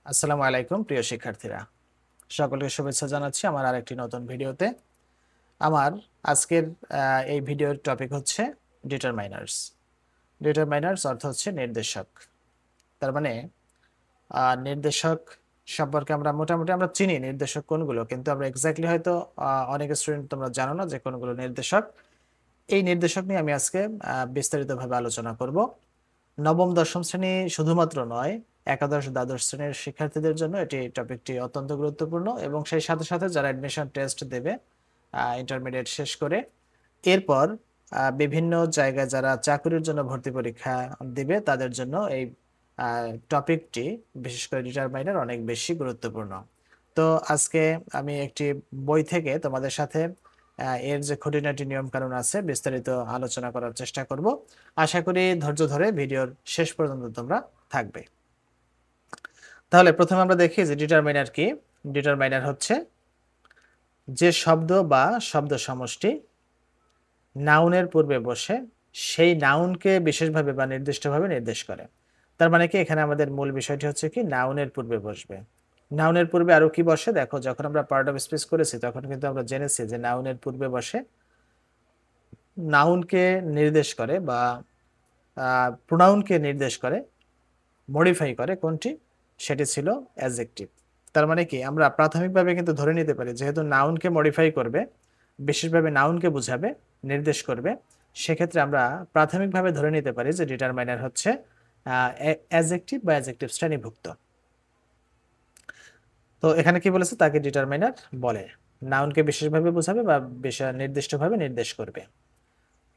আসসালামু আলাইকুম প্রিয় শিক্ষার্থীরা, সকলকে শুভেচ্ছা জানাচ্ছি আমার আরেকটি নতুন ভিডিওতে। আমার আজকের এই ভিডিওর টপিক হচ্ছে ডিটারমাইনার্স। ডিটারমাইনার্স অর্থ হচ্ছে নির্দেশক। তার মানে নির্দেশক সম্পর্কে আমরা মোটামুটি আমরা চিনি নির্দেশক কোনগুলো, কিন্তু আমরা এক্স্যাক্টলি হয়তো অনেক স্টুডেন্ট তোমরা জানো না যে কোনগুলো নির্দেশক। এই নির্দেশক নিয়ে আমি আজকে বিস্তারিতভাবে আলোচনা করব। নবম দশম শ্রেণী শুধুমাত্র নয়, একাদশ দ্বাদশ শ্রেণীর শিক্ষার্থীদের জন্য এটি টপিকটি অত্যন্ত গুরুত্বপূর্ণ, এবং সেই সাথে সাথে যারা অ্যাডমিশন টেস্ট দেবে ইন্টারমিডিয়েট শেষ করে, এরপর বিভিন্ন জায়গায় যারা চাকরির জন্য ভর্তি পরীক্ষা দিবে তাদের জন্য এই টপিকটি, বিশেষ করে ডিটারমাইনার, অনেক বেশি গুরুত্বপূর্ণ। তো আজকে আমি একটি বই থেকে তোমাদের সাথে এর যে খুঁটিনাটি নিয়ম কানুন আছে বিস্তারিত আলোচনা করার চেষ্টা করব। আশা করি ধৈর্য ধরে ভিডিওর শেষ পর্যন্ত তোমরা থাকবে। তাহলে প্রথমে আমরা দেখি যে ডিটারমাইনার কি। ডিটারমাইনার হচ্ছে যে শব্দ বা শব্দ সমষ্টি নাউনের পূর্বে বসে সেই নাউনকে বিশেষভাবে বা নির্দিষ্টভাবে নির্দেশ করে। তার মানে কি, এখানে আমাদের মূল বিষয়টি হচ্ছে কি নাউনের পূর্বে বসবে। নাউনের পূর্বে আরো কি বসে দেখো, যখন আমরা পার্ট অফ স্পিচ করেছি তখন কিন্তু আমরা জেনেছি যে নাউনের পূর্বে বসে নাউনকে নির্দেশ করে বা প্রোনাউনকে নির্দেশ করে, মডিফাই করে কোনটি, সেটি ছিল অ্যাডজেক্টিভ। তার মানে কি, আমরা প্রাথমিকভাবে কিন্তু ধরে নিতে পারি যেহেতু নাউনকে মডিফাই করবে, বিশেষভাবে নাউনকে বোঝাবে, নির্দেশ করবে, সেক্ষেত্রে আমরা প্রাথমিকভাবে ধরে নিতে পারি যে ডিটারমাইনার হচ্ছে অ্যাডজেক্টিভ বা অ্যাডজেক্টিভ শ্রেণীভুক্ত। তো এখানে কি বলেছে, তাকে ডিটারমাইনার বলে, নাউনকে বিশেষভাবে বোঝাবে বা নির্দিষ্টভাবে নির্দেশ করবে।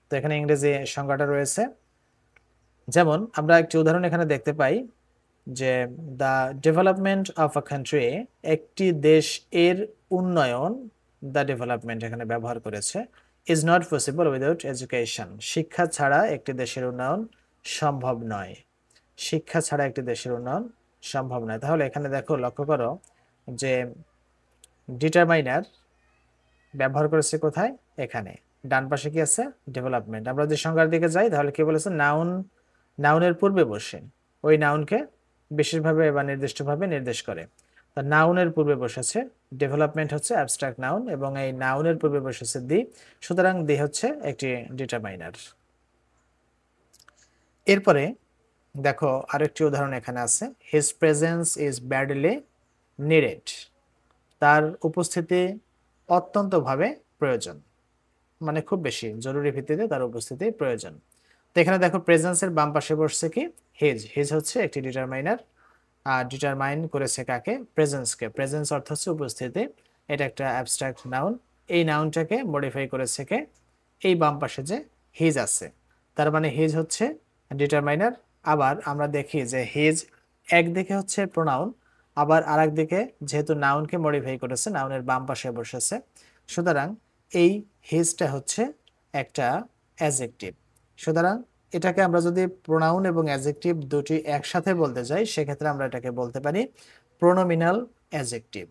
তো এখানে ইংরেজি সংজ্ঞাটা রয়েছে, যেমন আমরা একটি উদাহরণ এখানে দেখতে পাই যে the development of a country, একটি দেশ এর উন্নয়ন, দ্য ডেভেলপমেন্ট এখানে ব্যবহার করেছে, is not possible without education, শিক্ষা ছাড়া একটি দেশের উন্নয়ন সম্ভব নয়। শিক্ষা ছাড়া একটি দেশের উন্নয়ন সম্ভব নয়। তাহলে এখানে দেখো, লক্ষ্য করো যে ডিটারমাইনার ব্যবহার করেছে কোথায়, এখানে ডান পাশে কি আছে, ডেভেলপমেন্ট। আমরা যদি সংজ্ঞার দিকে যাই তাহলে কি বলেছে, নাউনের পূর্বে বসে ওই নাউনকে বিশেষভাবে বা নির্দিষ্টভাবে নির্দেশ করে। তা নাউনের পূর্বে বসেছে, ডেভেলপমেন্ট হচ্ছে অ্যাবস্ট্রাক্ট নাউন, এবং এই নাউনের পূর্বে বসেছে দি, সুতরাং দি হচ্ছে একটি ডিটারমাইনার। এরপরে দেখো আরেকটি উদাহরণ এখানে আছে, his presence is badly needed, তার উপস্থিতি অত্যন্তভাবে প্রয়োজন, মানে খুব বেশি জরুরি ভিত্তিতে তার উপস্থিতি প্রয়োজন। তো এখানে দেখো প্রেজেন্সের বাম পাশে বসছে কি, হিজ। হিজ হচ্ছে একটি ডিটারমাইনার, ডিটারমাইন করেছে কাকে, প্রেজেন্সকে। প্রেজেন্স অর্থ হচ্ছে উপস্থিতি, এটা একটা অ্যাবস্ট্রাক্ট নাউন। এই নাউনটাকে মডিফাই করেছে কে, এই বাম পাশে যে হিজ আছে, তার মানে হিজ হচ্ছে ডিটারমাইনার। আবার আমরা দেখি যে হিজ একদিকে হচ্ছে প্রোনাউন, আবার আরেক দিকে যেহেতু নাউনকে মডিফাই করেছে, নাউনের বাম পাশে বসেছে, সুতরাং এই হিজটা হচ্ছে একটা অ্যাডজেক্টিভ। সুতরাং এটাকে আমরা যদি প্রোনাউন এবং অ্যাডজেক্টিভ দুটি একসাথে বলতে যাই, সেক্ষেত্রে আমরা এটাকে বলতে পারি প্রোনোমিনাল অ্যাডজেক্টিভ।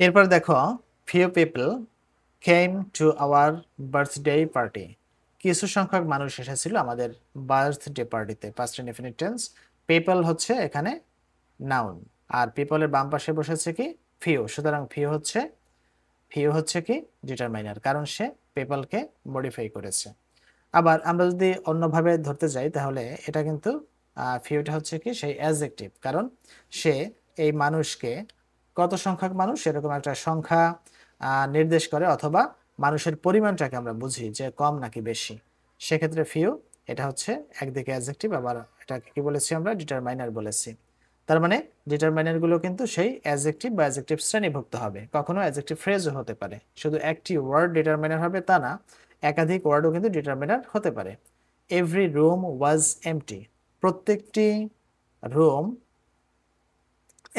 এরপর দেখো, few people came to our birthday party, কিছু সংখ্যক মানুষ এসেছিল আমাদের বার্থডে পার্টিতে। পাস্ট ইনডেফিনিট টেন্স, পিপল হচ্ছে এখানে নাউন, আর পিপলের বাম পাশে বসেছে কি, ফিউ, সুতরাং ফিউ হচ্ছে কি ডিটারমাইনার, কারণ সে পিপলকে মডিফাই করেছে। আবার আমরা যদি অন্যভাবে ধরতে যাই তাহলে এটা কিন্তু ফিউটা হচ্ছে কি সেই অ্যাডজেক্টিভ, কারণ সে এই মানুষকে, কত সংখ্যক মানুষ এরকম একটা সংখ্যা নির্দেশ করে, অথবা মানুষের পরিমাণটাকে আমরা বুঝি যে কম নাকি বেশি, সেক্ষেত্রে ফিউ এটা হচ্ছে একদিকে অ্যাডজেক্টিভ, আবার এটাকে কি বলেছি আমরা, ডিটারমাইনার বলেছি। তার মানে ডিটারমাইনার গুলো কিন্তু সেই অ্যাডজেক্টিভ বা অ্যাডজেক্টিভ শ্রেণীভুক্ত হবে, কখনো অ্যাডজেক্টিভ ফ্রেজও হতে পারে। শুধু একটি ওয়ার্ড ডিটারমাইনার হবে তা না, একাধিক ওয়ার্ডও কিন্তু ডিটারমিনার হতে পারে। এভরি রুম ওয়াজ এমটি, প্রত্যেকটি রুম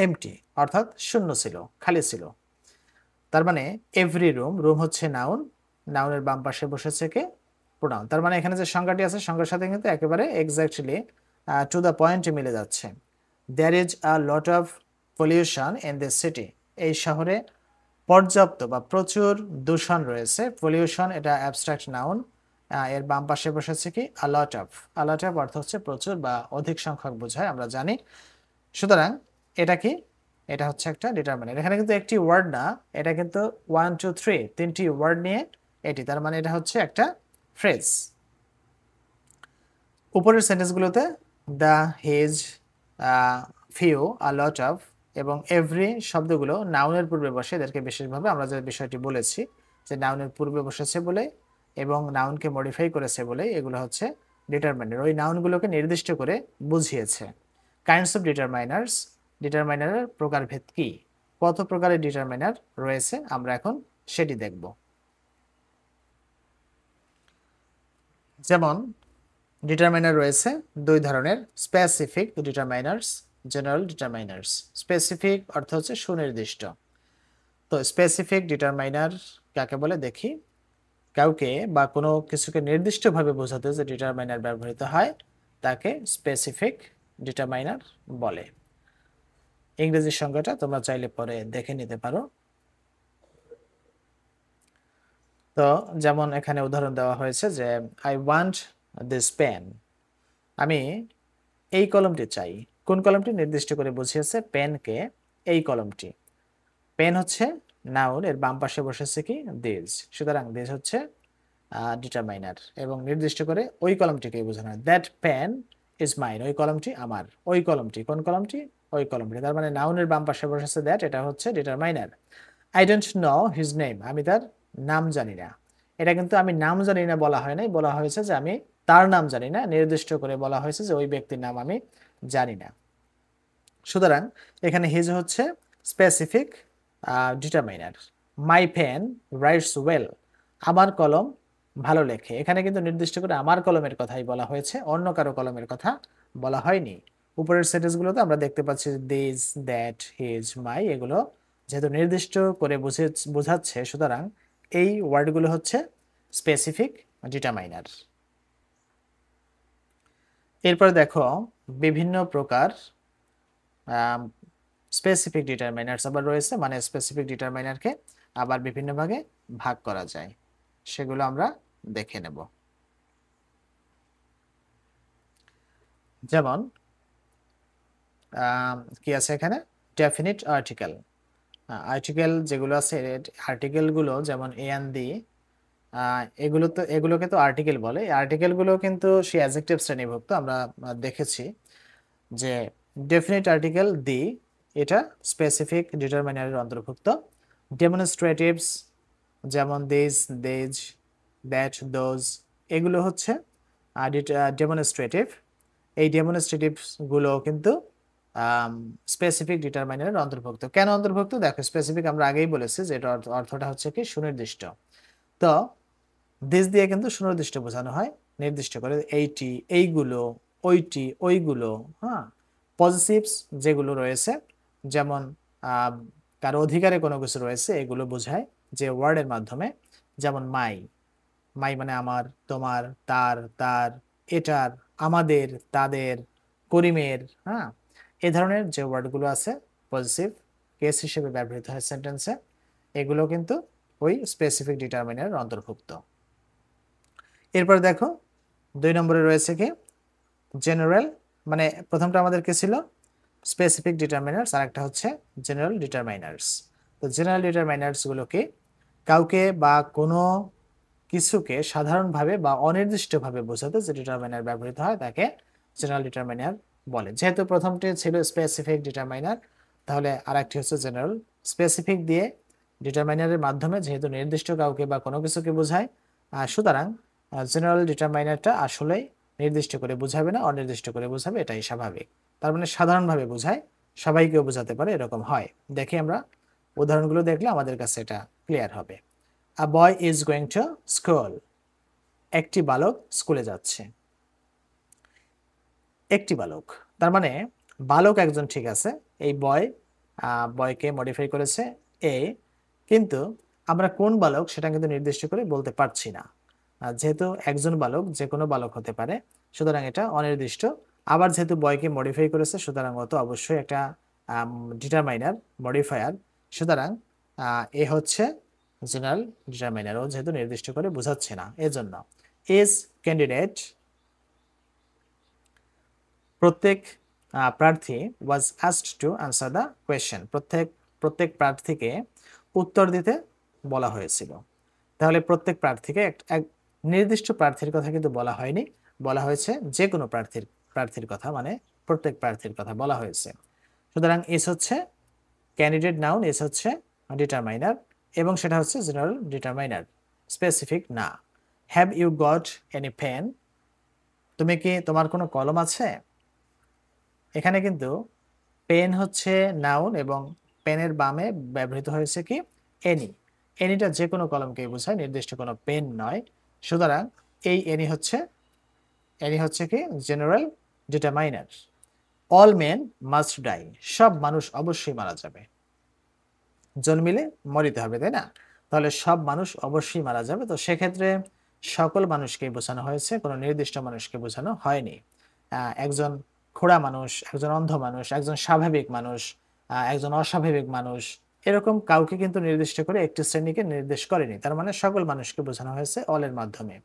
এমটি অর্থাৎ শূন্য ছিল, খালি ছিল। তার মানে এভরি রুম, রুম হচ্ছে নাউন, নাউনের বাম পাশে বসেছে কে, প্রোনাউন। তার মানে এখানে যে সংখ্যাটি আছে সংখ্যার সাথে কিন্তু একেবারে এক্স্যাক্টলি টু দ্য পয়েন্টে মিলে যাচ্ছে। There is a lot of pollution in this city, এই শহরে পর্যাপ্ত বা প্রচুর দূষণ রয়েছে। পলিউশন এটা অ্যাবস্ট্রাক্ট নাউন, এর বাম পাশে বসেছে কি, আ lot of. A lot of অর্থ হচ্ছে প্রচুর বা অধিক সংখ্যক বোঝায়, আমরা জানি। সুতরাং এটা কি, এটা হচ্ছে একটা ডিটারমাইনার। এখানে কিন্তু একটি ওয়ার্ড না, এটা কিন্তু 1 2 3 তিনটি ওয়ার্ড নিয়ে এটি, তার মানে এটা হচ্ছে একটা ফ্রেজ। উপরের সেন্টেন্সগুলোতে the, his, few, a lot of এবং এভরি শব্দগুলো নাউনের পূর্বে বসে। এদেরকে বিশেষভাবে আমরা যে বিষয়টি বলেছি যে নাউনের পূর্বে বসেছে বলে এবং নাউনকে মডিফাই করেছে বলে এগুলো হচ্ছে ডিটারমাইনার। ওই নাউনগুলোকে নির্দিষ্ট করে বুঝিয়েছে। কাইন্ডস অফ ডিটারমাইনার্স, ডিটারমাইনারের প্রকারভেদ কি, কত প্রকারের ডিটারমাইনার রয়েছে আমরা এখন সেটি দেখব। যেমন ডিটারমাইনার রয়েছে দুই ধরনের, স্পেসিফিক ডিটারমাইনার্স, জেনারেল ডিটারমাইনার্স। স্পেসিফিক অর্থ হচ্ছে সুনির্দিষ্ট। তো স্পেসিফিক ডিটারমাইনার কাকে বলে দেখি। কাউকে বা কোনো কিছুকে নির্দিষ্টভাবে বোঝাতে যে ডিটারমাইনার ব্যবহৃত হয় তাকে স্পেসিফিক ডিটারমাইনার বলে। ইংরেজি সংজ্ঞাটা তোমরা চাইলে পরে দেখে নিতে পারো। তো যেমন এখানে উদাহরণ দেওয়া হয়েছে যে আই ওয়ান্ট দিস পেন, আমি এই কলমটি চাই। কোন কলমটি নির্দিষ্ট করে বুঝিয়েছে পেনকে, এই কলমটি। পেন হচ্ছে নাউন, এর বাম পাশে বসেছে কি দিস, সুতরাং দিস হচ্ছে ডিটারমাইনার এবং নির্দিষ্ট করে ওই কলমটিকে বোঝানো হয়। দ্যাট পেন ইজ মাইন, ওই কলমটি আমার। ওই কলমটি, কোন কলমটি, ওই কলমটি। তার মানে নাউনের বাম পাশে বসেছে দ্যাট, এটা হচ্ছে determiner. I don't know his name, আমি তার নাম জানি না। এটা কিন্তু আমি নাম জানি না বলা হয় নাই, বলা হয়েছে যে আমি তার নাম জানি না, নির্দিষ্ট করে বলা হয়েছে যে ওই ব্যক্তির নাম আমি জানি না। সুতরাং এখানে হিজ হচ্ছে specific determiner. My pen writes well, আমার কলম ভালো লেখে। এখানে কিন্তু নির্দিষ্ট করে আমার কলমের কথাই বলা হয়েছে, অন্য কারো কলমের কথা বলা হয়নি। উপরের সেন্টেন্সগুলোতে আমরা দেখতে পাচ্ছি দিস, দ্যাট, হিজ, মাই, এগুলো যেহেতু নির্দিষ্ট করে বোঝাচ্ছে, সুতরাং এই ওয়ার্ডগুলো হচ্ছে স্পেসিফিক ডিটারমাইনার। এরপর দেখো বিভিন্ন প্রকার স্পেসিফিক ডিটারমাইনার্স আবার রয়েছে, মানে স্পেসিফিক ডিটারমাইনারকে আবার বিভিন্ন ভাগে ভাগ করা যায়, সেগুলো আমরা দেখে নেব। যেমন কি আছে এখানে, ডেফিনিট আর্টিকেল। আর্টিকেল যেগুলো আছে, আর্টিকেলগুলো যেমন এ এন দি, এগুলোকে তো আর্টিকেল বলে। আর্টিকেলগুলো কিন্তু সেই অ্যাডজেক্টিভ শ্রেণীভুক্ত। আমরা দেখেছি যে ডেফিনিট আর্টিকেল দি, এটা স্পেসিফিক ডিটারমাইনারের অন্তর্ভুক্ত। ডেমনস্ট্রেটিভস যেমন দিস, দেজ, দ্যাট, দোজ, এগুলো হচ্ছে ডেমনস্ট্রেটিভ। এই ডেমনস্ট্রেটিভসগুলো কিন্তু স্পেসিফিক ডিটারমাইনারের অন্তর্ভুক্ত। কেন অন্তর্ভুক্ত দেখো, স্পেসিফিক আমরা আগেই বলেছি যে এটার অর্থটা হচ্ছে কি সুনির্দিষ্ট। তো দিস দিয়ে কিন্তু সুনির্দিষ্ট বোঝানো হয়, নির্দিষ্ট করে এইটি, এইগুলো, ওইটি, ওইগুলো। হ্যাঁ, পজিটিভস যেগুলো রয়েছে, যেমন কারো অধিকারে কোনো কিছু রয়েছে, এগুলো বোঝায় যে ওয়ার্ডের মাধ্যমে। যেমন মাই, মাই মানে আমার, তোমার, তার, এটার, আমাদের, তাদের, করিমের। হ্যাঁ, এ ধরনের যে ওয়ার্ডগুলো আছে পজিটিভ কেস হিসেবে ব্যবহৃত হয় সেন্টেন্সে, এগুলো কিন্তু ওই স্পেসিফিক ডিটারমিনারের অন্তর্ভুক্ত। এরপর দেখো 2 নম্বরে রয়েছে কি জেনারেল, মানে প্রথমটা আমাদের কি ছিল স্পেসিফিক ডিটারমিনার্স, আর একটা হচ্ছে জেনারেল ডিটারমাইনার্স। তো জেনারেল ডিটারমাইনার্স গুলো কি, কাউকে বা কোনো কিছুকে সাধারণভাবে বা অনির্দিষ্টভাবে বোঝাতে যে ডিটারমাইনার ব্যবহৃত হয় তাকে জেনারেল ডিটারমাইনার বলে। যেহেতু প্রথমটি ছিল স্পেসিফিক ডিটারমাইনার, তাহলে আরেকটি হচ্ছে জেনারেল। স্পেসিফিক দিয়ে ডিটারমাইনারের মাধ্যমে যেহেতু নির্দিষ্ট কাউকে বা কোনো কিছুকে বোঝায়, সুতরাং জেনারেল ডিটারমাইনারটা আসলেই নির্দিষ্ট করে বোঝাবে না, অনির্দিষ্ট করে বোঝাবে, এটাই স্বাভাবিক। তার মানে সাধারণভাবে বোঝায়, সবাইকেও বোঝাতে পারে, এরকম হয়। দেখি আমরা উদাহরণগুলো দেখলে আমাদের কাছে এটা ক্লিয়ার হবে। A boy is going to school, একটি বালক স্কুলে যাচ্ছে। একটি বালক, তার মানে বালক একজন, ঠিক আছে। এই বয়কে মডিফাই করেছে এ, কিন্তু আমরা কোন বালক সেটা কিন্তু নির্দিষ্ট করে বলতে পারছি না। যেহেতু একজন বালক যে কোনো বালক হতে পারে, সুতরাং এটা অনির্দিষ্ট। আবার যেহেতু বয়কে মডিফাই করেছে, সুতরাং ও তো অবশ্যই একটা ডিটারমাইনার, মডিফায়ার। সুতরাং এ হচ্ছে জেনারেল ডিটারমাইনার, ও যেহেতু নির্দিষ্ট করে বোঝাচ্ছে না, এজন্য। ইজ ক্যান্ডিডেট, প্রত্যেক প্রার্থী was asked to answer the question, প্রত্যেক প্রার্থীকে উত্তর দিতে বলা হয়েছিল। তাহলে প্রত্যেক প্রার্থীকে এক নির্দিষ্ট প্রার্থীর কথা কিন্তু বলা হয়নি, বলা হয়েছে যে কোনো প্রার্থীর কথা, মানে প্রত্যেক প্রার্থীর কথা বলা হয়েছে। সুতরাং এস হচ্ছে ক্যান্ডিডেট নাউন, এস হচ্ছে ডিটারমাইনার, এবং সেটা হচ্ছে জেনারেল ডিটারমাইনার, স্পেসিফিক না। Have you got any pen, তোমার কোনো কলম আছে? এখানে কিন্তু পেন হচ্ছে নাউন এবং পেনের বামে ব্যবহৃত হয়েছে কি এনি। এনিটা যে কোনো কলমকে বোঝায়, নির্দিষ্ট কোনো পেন নয়। সুতরাং এই এনি হচ্ছে কি general determiner. All men must die, সব মানুষ অবশ্যই মারা যাবে। জন্মিলে মরিতে হবে, তাই না? তাহলে সব মানুষ অবশ্যই মারা যাবে, তো সেক্ষেত্রে সকল মানুষকে বোঝানো হয়েছে, কোনো নির্দিষ্ট মানুষকে বোঝানো হয়নি। একজন খোড়া মানুষ, একজন অন্ধ মানুষ, একজন স্বাভাবিক মানুষ, একজন অস্বাভাবিক মানুষ, এরকম কাউকে কিন্তু নির্দিষ্ট করে একটি শ্রেণীকে নির্দেশ করেনি। তার মানে সকল মানুষকে বোঝানো হয়েছে অলের মাধ্যমে।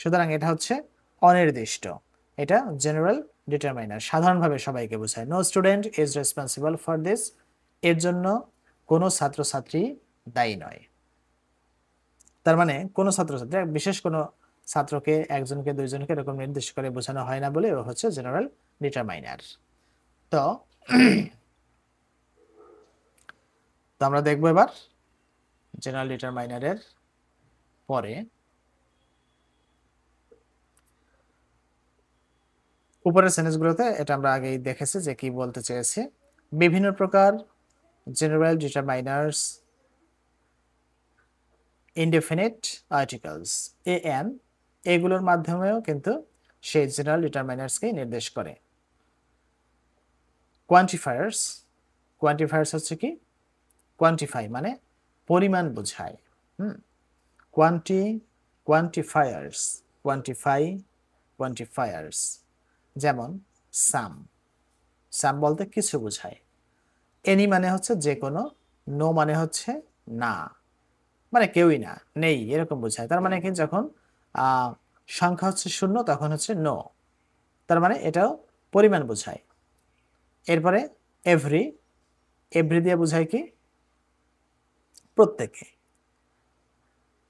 সুতরাং এটা হচ্ছে অনির্দিষ্ট, এটা জেনারেল ডিটারমাইনার, সাধারণভাবে সবাইকে বোঝায়। No student is responsible for this, এর জন্য কোনো ছাত্রছাত্রী দায়ী নয়। তার মানে কোনো ছাত্রছাত্রী, বিশেষ কোনো ছাত্রকে, একজনকে, দুইজনকে এরকম নির্দেশ করে বোঝানো হয় না বলে ও হচ্ছে জেনারেল ডিটারমাইনার। তো আমরা দেখবো এবার জেনারেল ডিটারমাইনারের পরে উপরের সেন্টেন্সগুলোতে এটা আমরা আগেই দেখেছি যে কি বলতে চেয়েছে। বিভিন্ন প্রকার জেনারেল ডিটারমাইনার্স, ইনডেফিনিট আর্টিকেলস, এন, এগুলোর মাধ্যমেও কিন্তু সেই জেনারেল ডিটারমাইনার্সকে নির্দেশ করে। কোয়ান্টিফায়ার্স হচ্ছে কি কোয়ান্টিফাই মানে পরিমাণ বোঝায়। কোয়ান্টিফায়ার্স যেমন সাম বলতে কিছু বোঝায়, এনি মানে হচ্ছে যে কোনো, নো মানে হচ্ছে না, মানে কেউই না, নেই, এরকম বোঝায়। তার মানে কি যখন সংখ্যা হচ্ছে 0 তখন হচ্ছে নো, তার মানে এটাও পরিমাণ বোঝায়। এরপরে এভরি দিয়ে বোঝায় কি প্রত্যেকে।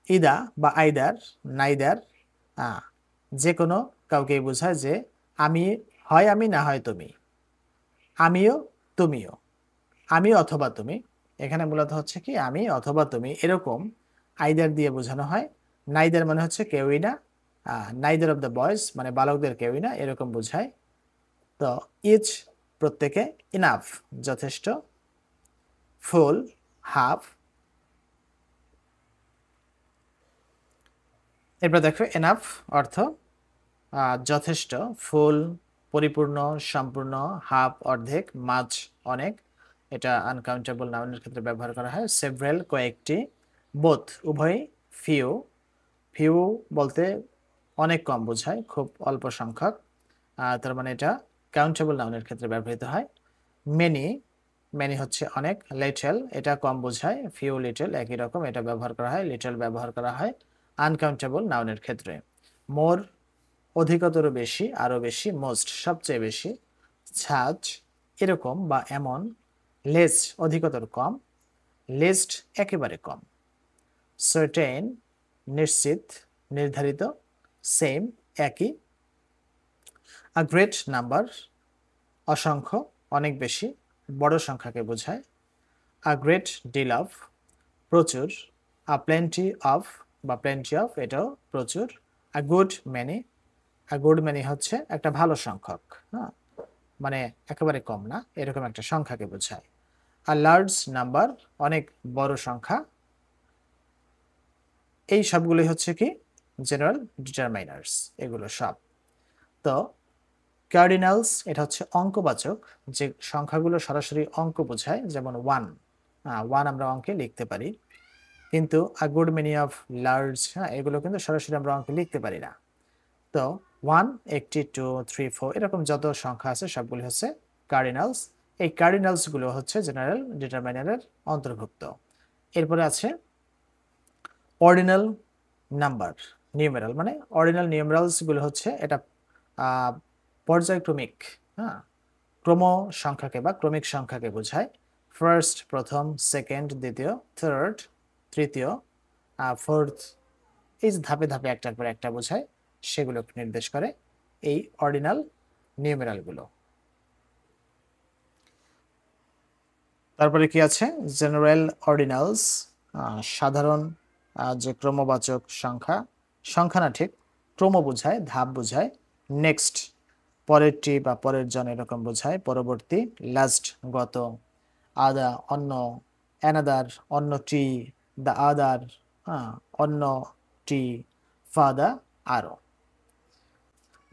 ইদা বা আইদার, নাইদার, যে কোনো কাউকে বোঝায় যে আমি হয় আমি, না হয় তুমি, আমিও তুমিও, আমি অথবা তুমি, এখানে মূলত হচ্ছে কি আমি অথবা তুমি, এরকম আইদার দিয়ে বোঝানো হয়। নাইদার মানে হচ্ছে কেউই না, নাইদার অফ দ্য বয়েজ মানে বালকদের কেউই না, এরকম বোঝায়। তো ইচ প্রত্যেকে, ইনাফ যথেষ্ট, ফুল হাফ। এরপর দেখো এনাফ অর্থ যথেষ্ট, ফুল পরিপূর্ণ সম্পূর্ণ, হাফ অর্ধেক, মাঝ অনেক, এটা আনকাউন্টেবল নাউনের ক্ষেত্রে ব্যবহার করা হয়। সেভারাল কয়েকটি, বোথ উভয়, ফিউ বলতে অনেক কম বোঝায়, খুব অল্প সংখ্যক, তার মানে এটা কাউন্টেবল নাউনের ক্ষেত্রে ব্যবহৃত হয়। মেনি হচ্ছে অনেক, লিটল এটা কম বোঝায়, ফিউ লিটল একই রকম, এটা ব্যবহার করা হয়, লিটল ব্যবহার করা হয় আনকাউন্টেবল নাউনের ক্ষেত্রে। মোর অধিকতর বেশি, আরো বেশি, মোস্ট সবচেয়ে বেশি, ছাজ এরকম বা এমন, লেস অধিকতর কম, লিস্ট একেবারে কম, সার্টেন নিশ্চিত নির্ধারিত, সেম একই, আ গ্রেট নাম্বার অসংখ্য অনেক বেশি, বড় সংখ্যাকে বোঝায়। আ গ্রেট ডিল অফ প্রচুর, আ প্লেন্টি অফ বা প্লেন্টি অফ এটাও প্রচুর। আ গুড ম্যানি হচ্ছে একটা ভালো সংখ্যক, হ্যাঁ, মানে একেবারে কম না, এরকম একটা সংখ্যাকে বোঝায়। আ লার্জ নাম্বার অনেক বড় সংখ্যা। এই সবগুলোই হচ্ছে কি জেনারেল ডিটারমাইনার্স, এগুলো সব। তো কার্ডিনালস এটা হচ্ছে অঙ্কবাচক, যে সংখ্যাগুলো সরাসরি অঙ্ক বোঝায়, যেমন 1 আমরা অঙ্কে লিখতে পারি, কিন্তু a good many of large, হ্যাঁ, এগুলো কিন্তু সরাসরি আমরা অঙ্কে লিখতে পারি না। তো 1 একটি, 2 3 4 এরকম যত সংখ্যা আছে সবগুলি হচ্ছে কার্ডিনালস। এই কার্ডিনালস গুলো হচ্ছে জেনারেল ডিটারমাইনারের অন্তর্ভুক্ত। এরপরে আছে অর্ডিনাল নাম্বার, নিউমেরাল মানে অর্ডিনাল নিউমেরালস গুলো হচ্ছে এটা পর্যায়ক্রমিক, হ্যাঁ, ক্রম সংখ্যাকে বা ক্রমিক সংখ্যাকে বোঝায়। ফার্স্ট প্রথম, সেকেন্ড দ্বিতীয়, থার্ড তৃতীয়, ফোর্থ, এই যে ধাপে ধাপে একটার পর একটা বোঝায়, সেগুলোকে নির্দেশ করে এই অর্ডিনাল নিউমেরালগুলো। তারপরে কি আছে? জেনারেল অর্ডিনালস, সাধারণ যে ক্রমবাচক সংখ্যা, সংখ্যা না ঠিক, ক্রম বোঝায়, ধাপ বোঝায়। নেক্সট পরেরটি বা পরের জন এরকম বোঝায়, পরবর্তী। লাস্ট গত, আদা অন্য, অ্যানাদার অন্যটি, দ্য আদার অন্যটি, ফাদার আরো।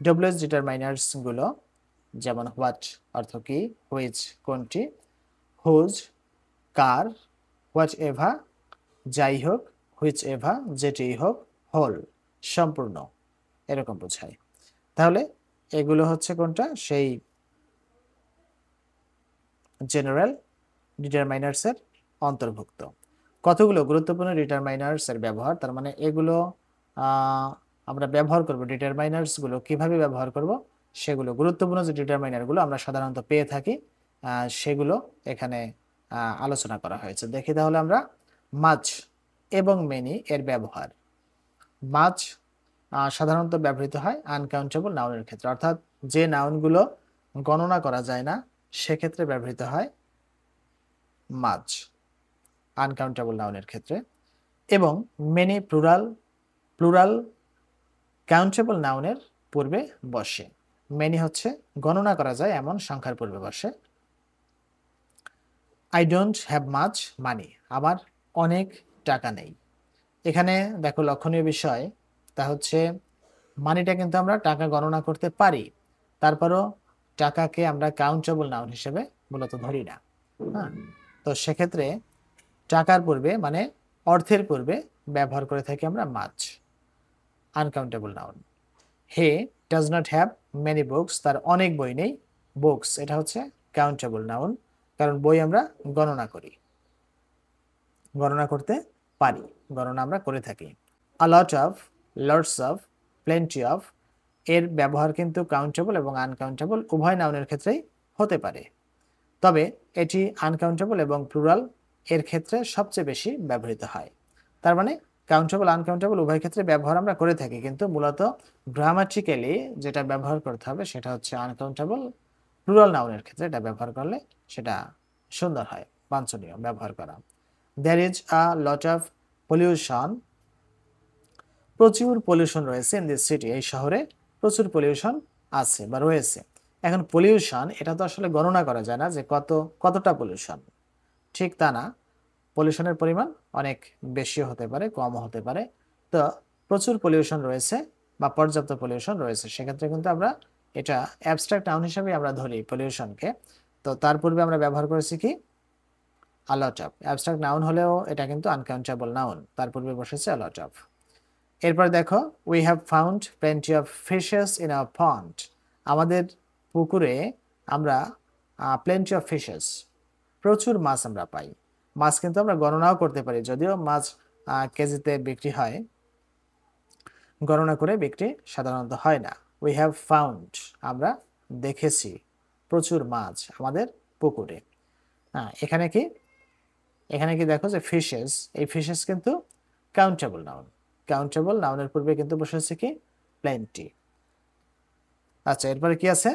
ডব্লিউএস ডিটারমাইনার্স গুলো যেমন হোয়াট অর্থ কি, হুইচ কোনটি, হুজ কার, হোয়াট এভার যাই হোক, হুইচ এভার যেটি হোক, হোল সম্পূর্ণ, এরকম বোঝায়। তাহলে এগুলো হচ্ছে কোনটা? সেই জেনারেল ডিটারমাইনার্স এর অন্তর্ভুক্ত। কতগুলো গুরুত্বপূর্ণ ডিটারমাইনার্স এর ব্যবহার, তার মানে এগুলো আমরা ব্যবহার করব, ডিটারমাইনার্স গুলো কিভাবে ব্যবহার করব, সেগুলো গুরুত্বপূর্ণ যে ডিটারমাইনার গুলো আমরা সাধারণত পেয়ে থাকি সেগুলো এখানে আলোচনা করা হয়েছে। দেখি তাহলে আমরা মাছ এবং মেনি এর ব্যবহার। মাছ সাধারণত ব্যবহৃত হয় আনকাউন্টেবল নাউনের ক্ষেত্রে, অর্থাৎ যে নাউনগুলো গণনা করা যায় না সেক্ষেত্রে ব্যবহৃত হয় মাছ আনকাউন্টেবল নাউনের ক্ষেত্রে। এবং মেনি প্লুরাল কাউন্টেবল নাউনের পূর্বে বসে। মেনি হচ্ছে গণনা করা যায় এমন সংখ্যার পূর্বে বসে। I don't have much money, আমার অনেক টাকা নেই। এখানে দেখো লক্ষণীয় বিষয়, তা হচ্ছে মানিটা কিন্তু আমরা টাকা গণনা করতে পারি, তারপরও টাকাকে আমরা কাউন্টেবল নাউন হিসেবে মূলত ধরি না। হ্যাঁ, তো সেক্ষেত্রে টাকার পূর্বে মানে অর্থের পূর্বে ব্যবহার করে থাকি আমরা মাছ uncountable noun. He does not have many books, তার অনেক বই নেই। বুকস এটা হচ্ছে কাউন্টেবল নাউন, কারণ বই আমরা গণনা করি, গণনা করতে পারি, গণনা আমরা করে থাকি। A lot of, lots of, plenty of এর ব্যবহার কিন্তু কাউন্টেবল এবং আনকাউন্টেবল উভয় নাউনের ক্ষেত্রেই হতে পারে, তবে এটি আনকাউন্টেবল এবং প্লুরাল এর ক্ষেত্রে সবচেয়ে বেশি ব্যবহৃত হয়। তার মানে কাউন্টেবল আনকাউন্টেবল উভয় ক্ষেত্রে ব্যবহার আমরা করে থাকি, কিন্তু মূলত গ্রামাটিক্যালি যেটা ব্যবহার করতে হবে সেটা হচ্ছে আনকাউন্টেবল প্লুরাল নাউনের ক্ষেত্রে এটা ব্যবহার করলে সেটা সুন্দর হয়, বাঞ্ছনীয় ব্যবহার করা। There is a lot of pollution, প্রচুর পলিউশন রয়েছে ইন দিস সিটি, এই শহরে প্রচুর পলিউশন আছে বা রয়েছে। এখন পলিউশন এটা তো আসলে গণনা করা যায় না যে কতটা পলিউশন, ঠিক তা না, পলিউশনের পরিমাণ অনেক বেশি হতে পারে, কম হতে পারে। তো প্রচুর পলিউশন রয়েছে বা পর্যাপ্ত পলিউশন রয়েছে, সেক্ষেত্রে কিন্তু আমরা এটা অ্যাবস্ট্রাক্ট নাউন হিসেবে আমরা ধরি পলিউশনকে। তো তার পূর্বে আমরা ব্যবহার করেছি কি আ লট অফ, অ্যাবস্ট্রাক্ট নাউন হলেও এটা কিন্তু আনকাউন্টেবল নাউন, তার পূর্বে বসেছে আ লট অফ। এরপর দেখো we have found plenty of fishes in our pond, আমাদের পুকুরে আমরা প্লেন্টি অফ ফিশেস প্রচুর মাছ আমরা পাই। মাছ কিন্তু আমরা গণনাও করতে পারি, যদিও মাছ কেজিতে বিক্রি হয়, গণনা করে বিক্রি সাধারণত হয় না। উই হ্যাভ ফাউন্ড আমরা দেখেছি প্রচুর মাছ আমাদের পুকুরে। এখানে কি, এখানে কি দেখো যে ফিশেস, এই ফিশেস কিন্তু কাউন্টেবল নাউন, কাউন্টেবল নাউনের পূর্বে কিন্তু বসেছে কি প্লেন্টি। আচ্ছা, এরপরে কি আছে?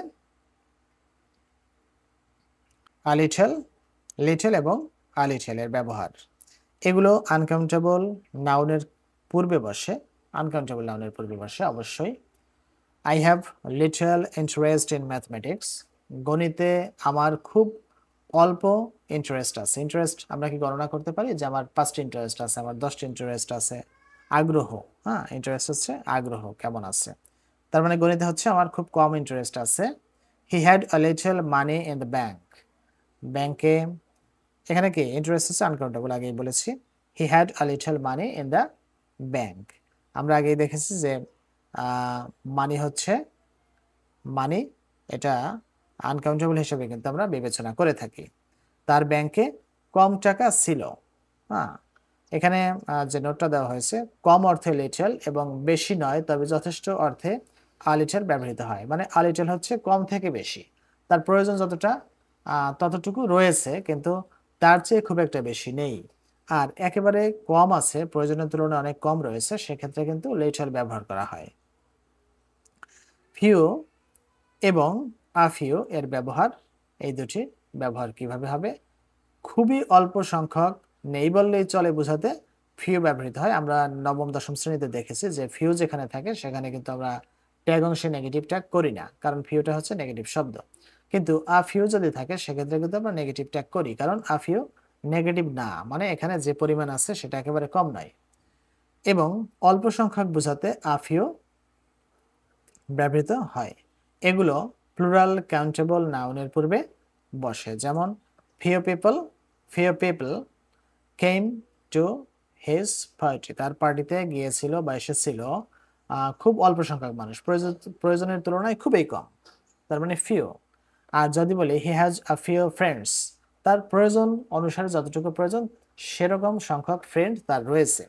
আলিটেল, লিটেল এবং আলিটেল এর ব্যবহার, এগুলো আনকাউন্টেবল নাউনের পূর্বে বসে, আনকাউন্টেবল নাউনের পূর্বে বসে অবশ্যই। I have little interest in mathematics, গণিতে আমার খুব অল্প ইন্টারেস্ট আছে। ইন্টারেস্ট আমরা কি গণনা করতে পারি যে আমার 5টি ইন্টারেস্ট আছে, আমার 10টি ইন্টারেস্ট আছে। আগ্রহ, ইন্টারেস্ট হচ্ছে আগ্রহ, কেমন আছে, তার মানে গণিতে হচ্ছে আমার খুব কম ইন্টারেস্ট আছে। He had a little money in the bank, ব্যাংকে, এখানে কি ইন্টারেস্ট হচ্ছে আনকাউন্টেবল, আগেই বলেছি। He had a little money in the bank, আমরা আগেই দেখেছি যে মানি হচ্ছে, মানি এটা আনকাউন্টেবল হিসেবে কিন্তু আমরা বিবেচনা করে থাকি। তার ব্যাংকে কম টাকা ছিল। এখানে যে নোটটা দেওয়া হয়েছে, কম অর্থে লিটল এবং বেশি নয় তবে যথেষ্ট অর্থে আ লিটল ব্যবহৃত হয়, মানে আ লিটল হচ্ছে কম থেকে বেশি, তার প্রয়োজন যতটা ততটুকু রয়েছে, কিন্তু তার চেয়ে খুব একটা বেশি নেই। আর একেবারে কম আছে, প্রয়োজনের তুলনায় অনেক কম রয়েছে, সেক্ষেত্রে কিন্তু লেটার ব্যবহার করা হয়। ফিউ এবং আফিউ এর ব্যবহার, এই দুটি ব্যবহার কিভাবে হবে? খুবই অল্প সংখ্যক, নেই বললেই চলে বোঝাতে ফিউ ব্যবহৃত হয়। আমরা নবম দশম শ্রেণীতে দেখেছি যে ফিউ যেখানে থাকে সেখানে কিন্তু আমরা ট্যাগ অংশে নেগেটিভ ট্যাগ করি না, কারণ ফিউটা হচ্ছে নেগেটিভ শব্দ। কিন্তু আ ফিউ যদি থাকে সেক্ষেত্রে কিন্তু আমরা নেগেটিভ ট্যাগ করি, কারণ আ ফিউ নেগেটিভ না, মানে এখানে যে পরিমাণ আছে সেটা একেবারে কম নয়। এবং অল্প সংখ্যক বোঝাতে আ ফিউ ব্যবহৃত হয়। এগুলো প্লুরাল কাউন্টেবল নাউনের পূর্বে বসে, যেমন few people came to his party, তার পার্টিতে গিয়েছিল বা এসেছিল খুব অল্প সংখ্যক মানুষ, প্রয়োজনের তুলনায় খুবই কম, তার মানে ফিউ। আর যদি বলি he has a few friends, তার প্রয়োজন অনুসারে যতটুকু প্রয়োজন সেরকম সংখ্যক ফ্রেন্ড তার রয়েছে,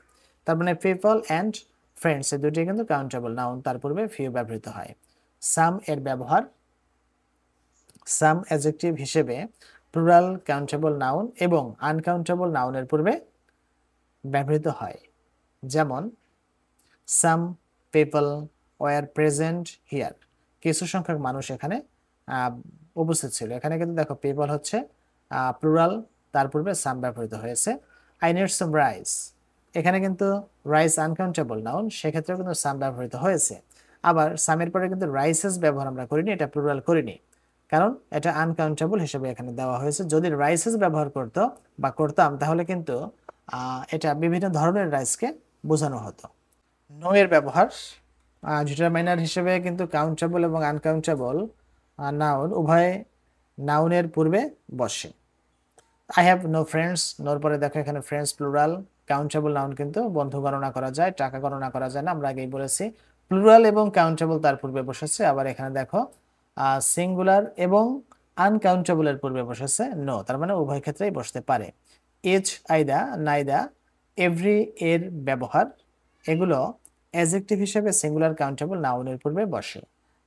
তার মানে পিপল অ্যান্ড ফ্রেন্ডস এই দুটি কিন্তু কাউন্টেবল নাউন, তার পূর্বে ফিউ ব্যবহৃত হয়। সাম এর ব্যবহার, সাম অ্যাডজেক্টিভ হিসেবে প্লুরাল কাউন্টেবল নাউন এবং আনকাউন্টেবল নাউনের পূর্বে ব্যবহৃত হয়। যেমন some people were present here, কিছু সংখ্যক মানুষ এখানে উপস্থিত ছিল। এখানে কিন্তু দেখো পিপল হচ্ছে প্লুরাল, তার পূর্বে সাম ব্যবহৃত হয়েছে। আই নিড সাম রাইস, এখানে কিন্তু রাইস আনকাউন্টেবল নাউন, সেক্ষেত্রেও কিন্তু সাম ব্যবহৃত হয়েছে। আবার সামের পরে কিন্তু রাইসেস ব্যবহার আমরা করিনি, এটা প্লুরাল করিনি, কারণ এটা আনকাউন্টেবল হিসেবে এখানে দেওয়া হয়েছে। যদি রাইসেস ব্যবহার করতো বা করতাম তাহলে কিন্তু এটা বিভিন্ন ধরনের রাইসকে বোঝানো হতো। নো এর ব্যবহার, ডিটারমাইনার হিসেবে কিন্তু কাউন্টেবল এবং আনকাউন্টেবল নাউন উভয় নাউনের পূর্বে বসে। আই হ্যাভ নো ফ্রেন্ডস, নোর পরে দেখো এখানে ফ্রেন্ডস প্লুরাল, কাউন্টেবল নাউন কিন্তু বন্ধু গণনা করা যায়, টাকা গণনা করা যায় না, আমরা আগেই বলেছি। প্লুরাল এবং কাউন্টেবল তার পূর্বে বসেছে। আবার এখানে দেখো সিঙ্গুলার এবং আনকাউন্টেবলের পূর্বে বসেছে নো, তার মানে উভয় ক্ষেত্রেই বসতে পারে। ইচ, আইদা, নাইদা, এভরি এর ব্যবহার, এগুলো অ্যাডজেক্টিভ হিসেবে সিঙ্গুলার কাউন্টেবল নাউনের পূর্বে বসে।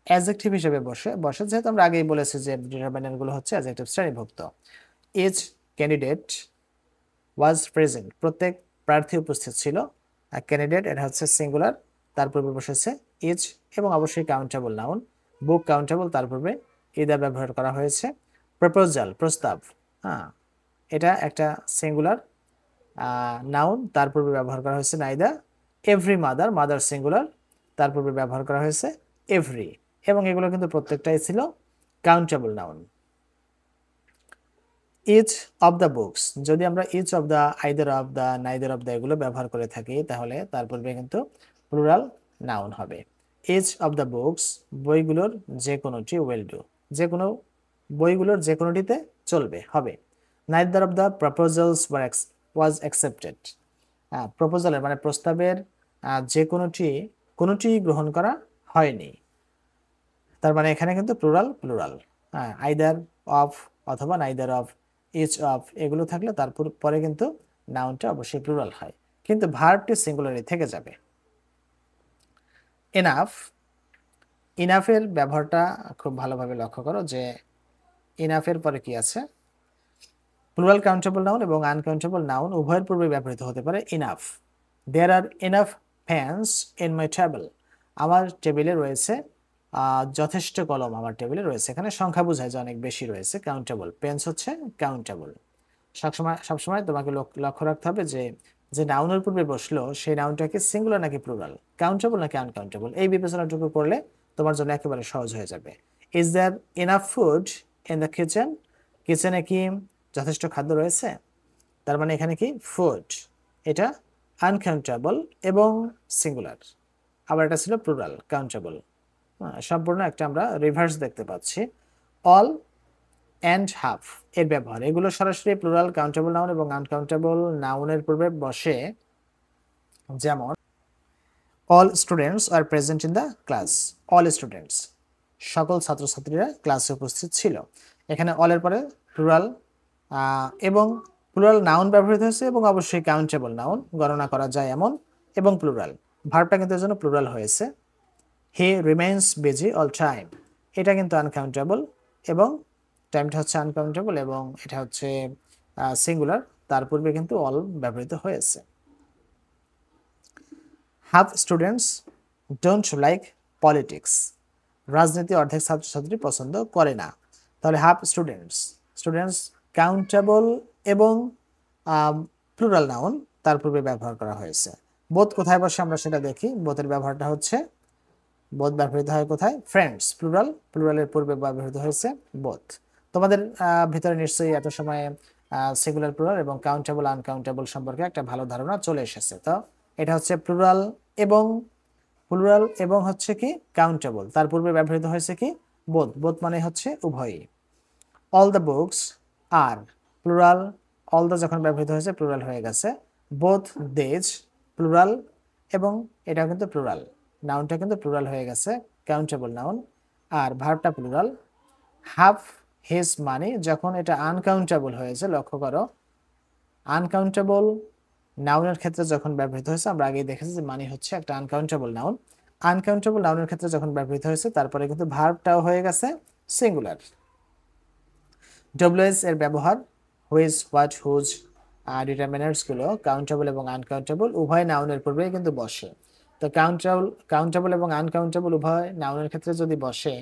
অ্যাডজেক্টিভ হিসেবে বসে যেহেতু আমরা আগেই বলেছি যে ডিটারমাইনারগুলো হচ্ছে অ্যাডজেক্টিভ শ্রেণীভুক্ত। ইচ ক্যান্ডিডেট ওয়াজ প্রেজেন্ট, প্রত্যেক প্রার্থী উপস্থিত ছিল। ক্যান্ডিডেট এটা হচ্ছে সিঙ্গুলার, তার পূর্বে বসেছে ইচ, এবং অবশ্যই কাউন্টেবল নাউন। বুক কাউন্টেবল, তার পূর্বে ইদা ব্যবহার করা হয়েছে। প্রপোজাল প্রস্তাব, হ্যাঁ এটা একটা সিঙ্গুলার নাউন, তার পূর্বে ব্যবহার করা হয়েছে নাইদা। এভরি মাদার, মাদার সিঙ্গুলার, তার পূর্বে ব্যবহার করা হয়েছে এভরি, এবং এগুলো কিন্তু প্রত্যেকটাই ছিল countable noun. Each of the books, যদি আমরা each of the, either of the, neither of the এগুলো ব্যবহার করে থাকি তাহলে তার পূর্বে কিন্তু প্লুরাল নাউন হবে। ইচ অফ দ্য বুকস, বইগুলোর যে কোনোটি, উইল ডু, যে কোনো বইগুলোর যে কোনোটিতে চলবে, হবে। Neither of the proposals was accepted, প্রপোজালের মানে প্রস্তাবের যে কোনোটি গ্রহণ করা হয়নি, তার মানে এখানে কিন্তু প্লুরাল প্লুরাল। আইদার অফ অথবা নাইদার অফ, ইচ অফ এগুলো থাকলে তারপর পরে কিন্তু নাউনটা অবশ্যই প্লুরাল হয়, কিন্তু ভার্বটি সিঙ্গুলারই থেকে যাবে। এনাফ, ইনাফের ব্যবহারটা খুব ভালোভাবে লক্ষ্য করো যে ইনাফের পরে কি আছে, প্লুরাল কাউন্টেবল নাউন এবং আনকাউন্টেবল নাউন উভয়ের পূর্বে ব্যবহৃত হতে পারে enough. There are enough pens in my table, আমার টেবিলে রয়েছে যথেষ্ট কলম, আমার টেবিলে রয়েছে, এখানে সংখ্যা বোঝায় যে অনেক বেশি রয়েছে। কাউন্টেবল, পেন্স হচ্ছে কাউন্টেবল। সবসময় তোমাকে লক্ষ্য রাখতে হবে যে যে নাউনের পূর্বে বসলো সেই নাউনটা কি সিঙ্গুলার নাকি প্লুরাল, কাউন্টেবল নাকি আনকাউন্টেবল, এই বিবেচনাটুকু করলে তোমার জন্য একেবারে সহজ হয়ে যাবে। Is there enough food in the kitchen, কিচেনে কি যথেষ্ট খাদ্য রয়েছে, তার মানে এখানে কি ফুড, এটা আনকাউন্টেবল এবং সিঙ্গুলার। আবার এটা ছিল প্লুরাল কাউন্টেবল। সম্পূর্ণ একটা আমরা রিভার্স দেখতে পাচ্ছি। অল অ্যান্ড হাফ এর ব্যবহার, এগুলো সরাসরি প্লুরাল কাউন্টেবল নাউন এবং আনকাউন্টেবল নাউনের পূর্বে বসে। যেমন all students are present in the class, all students সকল ছাত্রছাত্রীরা ক্লাসে উপস্থিত ছিল। এখানে অলের পরে প্লুরাল এবং প্লুরাল নাউন ব্যবহৃত হয়েছে, এবং অবশ্যই কাউন্টেবল নাউন গণনা করা যায় এমন, এবং প্লুরাল, ভার্বটা কিন্তু এর জন্য প্লুরাল হয়েছে। হি রিমেইনস বিজি অল টাইম, এটা কিন্তু আনকাউন্টেবল এবং টাইমটা হচ্ছে আনকাউন্টেবল এবং এটা হচ্ছে সিঙ্গুলার, তার পূর্বে কিন্তু অল ব্যবহৃত হয়েছে। Half students don't like politics, রাজনীতি অর্ধেক ছাত্রছাত্রী পছন্দ করে না। তাহলে হাফ স্টুডেন্টস, স্টুডেন্টস কাউন্টেবল এবং প্লুরাল নাউন তার পূর্বে ব্যবহার করা হয়েছে। বোধ কোথায় বসে আমরা সেটা দেখি। বোধের ব্যবহারটা হচ্ছে, বোধ ব্যবহৃত হয় কোথায়? ফ্রেন্ডস, প্লুরাল, প্লুরালের পূর্বে ব্যবহৃত হয়েছে বোধ। তোমাদের ভিতরে নিশ্চয়ই এত সময়ে সিঙ্গুলার প্লুরাল এবং কাউন্টেবল আনকাউন্টেবল সম্পর্কে একটা ভালো ধারণা চলে এসেছে। তো এটা হচ্ছে প্লুরাল এবং হচ্ছে কি কাউন্টেবল, তার পূর্বে ব্যবহৃত হয়েছে কি বোধ। বোধ মানে হচ্ছে উভয়ই। All the books are plural, all the যখন ব্যবহৃত হয়েছে প্লুরাল হয়ে গেছে। বোথ দেজ প্লুরাল এবং এটা কিন্তু প্লুরাল, নাউনটা কিন্তু প্লুরাল হয়ে গেছে, কাউন্টেবল নাউন। আর ভার্বটা প্লুরাল। হাফ হিজ মানি, যখন এটা আনকাউন্টেবল হয়েছে, লক্ষ্য করো আনকাউন্টেবল নাউনের ক্ষেত্রে যখন ব্যবহৃত হয়েছে, আমরা আগেই দেখেছি যে মানি হচ্ছে একটা আনকাউন্টেবল নাউন। আনকাউন্টেবল নাউনের ক্ষেত্রে যখন ব্যবহৃত হয়েছে তারপরে কিন্তু ভার্বটাও হয়ে গেছে সিঙ্গুলার। ডব্লিউএস এর ব্যবহার, হুইজ, হোয়াট, হুজ ডিটারমিনার্স গুলো কাউন্টেবল এবং আনকাউন্টেবল উভয় নাউনের পূর্বেই কিন্তু বসে। তো কাউন্টেবল এবং আনকাউন্টেবল উভয় নাউনের ক্ষেত্রে যদি বসে,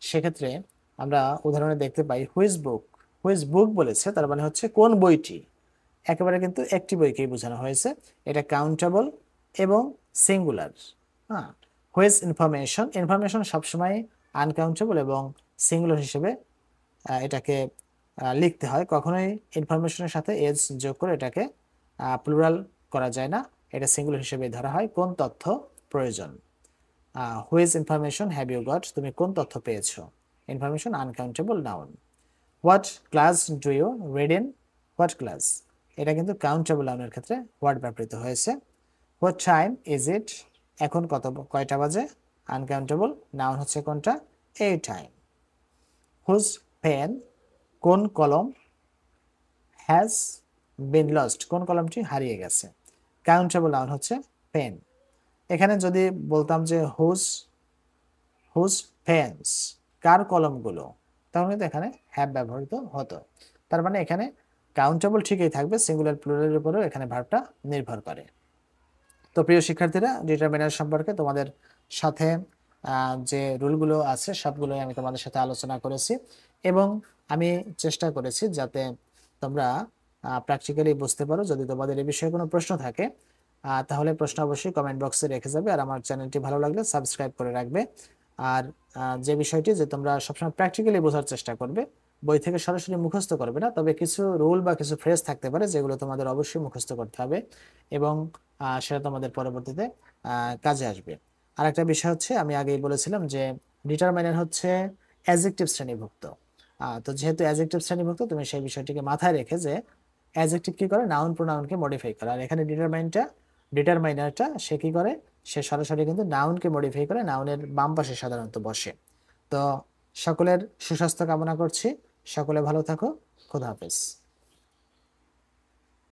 সেক্ষেত্রে আমরা উদাহরণে দেখতে পাই হুইজ বুক, হুইজ বুক বলেছে, তার মানে হচ্ছে কোন বইটি, একেবারে কিন্তু একটি বইকেই বোঝানো হয়েছে। এটা কাউন্টেবল এবং সিঙ্গুলার। হ্যাঁ, হুইজ ইনফরমেশন, ইনফরমেশন সবসময় আনকাউন্টেবল এবং সিঙ্গুলার হিসেবে এটাকে লিখতে হয়, কখনোই ইনফরমেশনের সাথে এজ যোগ করে এটাকে প্লুরাল করা যায় না, এটা সিঙ্গুলার হিসেবে ধরা হয়। কোন তথ্য প্রয়োজন, which information have you got, তুমি কোন তথ্য পেয়েছো, information uncountable noun. What class do you read in, what class, এটা কিন্তু কাউন্টেবল নাউনের ক্ষেত্রে হোয়াট ব্যবহৃত হয়েছে। হোয়াট টাইম ইজ ইট, এখন কয়টা বাজে, আনকাউন্টেবল নাউন হচ্ছে কোনটা, এই টাইম। হুজ পেন, কোন কলম, হ্যাজ বিন লস্ট, কোন কলমটি হারিয়ে গেছে, কাউন্টেবল নাউন হচ্ছে পেন। এখানে যদি বলতাম যে হুজ হুজ পেন্স, কার কলমগুলো, তাহলে কিন্তু এখানে হ্যাভ ব্যবহৃত হতো। তার মানে এখানে কাউন্টেবল ঠিকই থাকবে, সিঙ্গুলার প্লুরালের উপরেও এখানে ভার্বটা নির্ভর করে। তো প্রিয় শিক্ষার্থীরা, ডিটারমিনার সম্পর্কে তোমাদের সাথে যে রুলগুলো আছে সবগুলোই আমি তোমাদের সাথে আলোচনা করেছি এবং আমি চেষ্টা করেছি যাতে তোমরা প্র্যাকটিক্যালি বুঝতে পারো। যদি তোমাদের এই বিষয়ে কোনো প্রশ্ন থাকে তাহলে প্রশ্ন অবশ্যই কমেন্ট বক্সে রেখে যাবে, আর আমার চ্যানেলটি ভালো লাগলে সাবস্ক্রাইব করে রাখবে। আর যে বিষয়টি যে তোমরা সবসময় প্র্যাকটিক্যালি বোঝার চেষ্টা করবে, বই থেকে সরাসরি মুখস্থ করবে না, তবে কিছু রুল বা কিছু ফ্রেজ থাকতে পারে যেগুলো তোমাদের অবশ্যই মুখস্থ করতে হবে এবং সেটা তোমাদের পরবর্তীতে কাজে আসবে। আর একটা বিষয় হচ্ছে, আমি আগেই বলেছিলাম যে ডিটারমাইনার হচ্ছে অ্যাডজেক্টিভ শ্রেণীভুক্ত। তো যেহেতু অ্যাডজেক্টিভ শ্রেণীভুক্ত, তুমি সেই বিষয়টিকে মাথায় রেখে যে অ্যাডজেক্টিভ কি করে, নাউন প্রোনাউনকে মডিফাই করে, আর এখানে ডিটারমাইনারটা সে কি করে, সে সরাসরি কিন্তু নাউনকে মডিফাই করে, নাউনের বাম পাশে সাধারণত বসে। তো সকলের সুস্বাস্থ্য কামনা করছি, সকলে ভালো থাকো, খোদা হাফেজ।